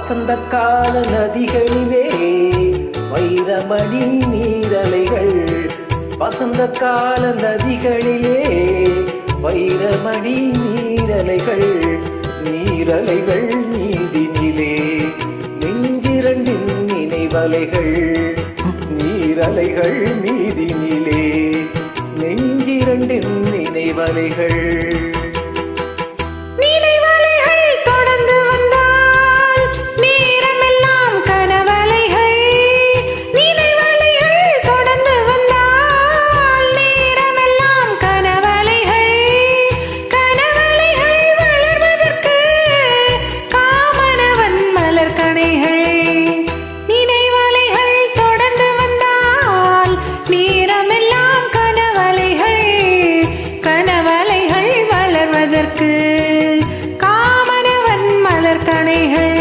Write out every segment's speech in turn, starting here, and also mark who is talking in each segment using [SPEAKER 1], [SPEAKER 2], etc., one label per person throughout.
[SPEAKER 1] வசந்த கால நதிகளிலே வைரமணி நீரலைகள். வசந்த கால நதிகளிலே வைரமணி நீரலைகள். நீரலைகள் நீதினிலே நெஞ்சிரண்டின் நினைவலைகள். நீரலைகள் நீதினிலே நெஞ்சிரண்டின் நினைவலைகள்.
[SPEAKER 2] காமனவன் மலர் கணைகள்.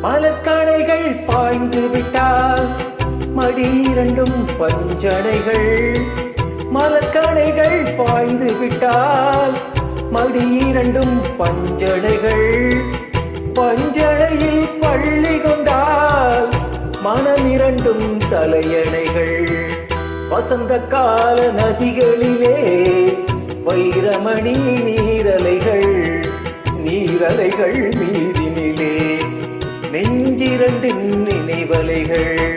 [SPEAKER 1] மலர்கணைகள் பாய்ந்து விட்டால் மடியிரண்டும் பஞ்சடைகள். மலர்கணைகள் பாய்ந்து விட்டால் மடியிரண்டும் பஞ்சடைகள். பஞ்சடையில் பள்ளி கொண்டால் மனமிரண்டும் தலையணைகள். வசந்த கால நதிகளிலே வைரமணி நீரலைகள். நீரலைகள் மீதினிலே நெஞ்சிரண்டின் நினைவலைகள்.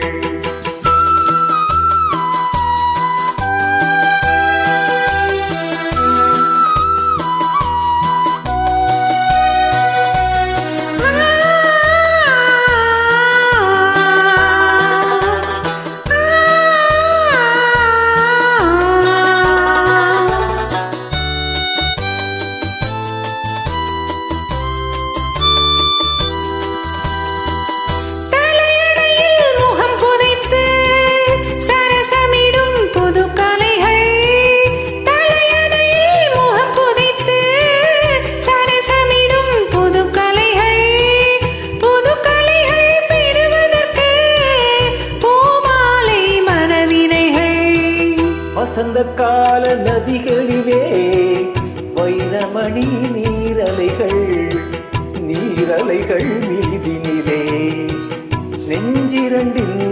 [SPEAKER 1] வசந்த கால நதிகளிலே வைரமணி நீரலைகள். நீரலைகள் மீதினிலே நெஞ்சிரண்டின்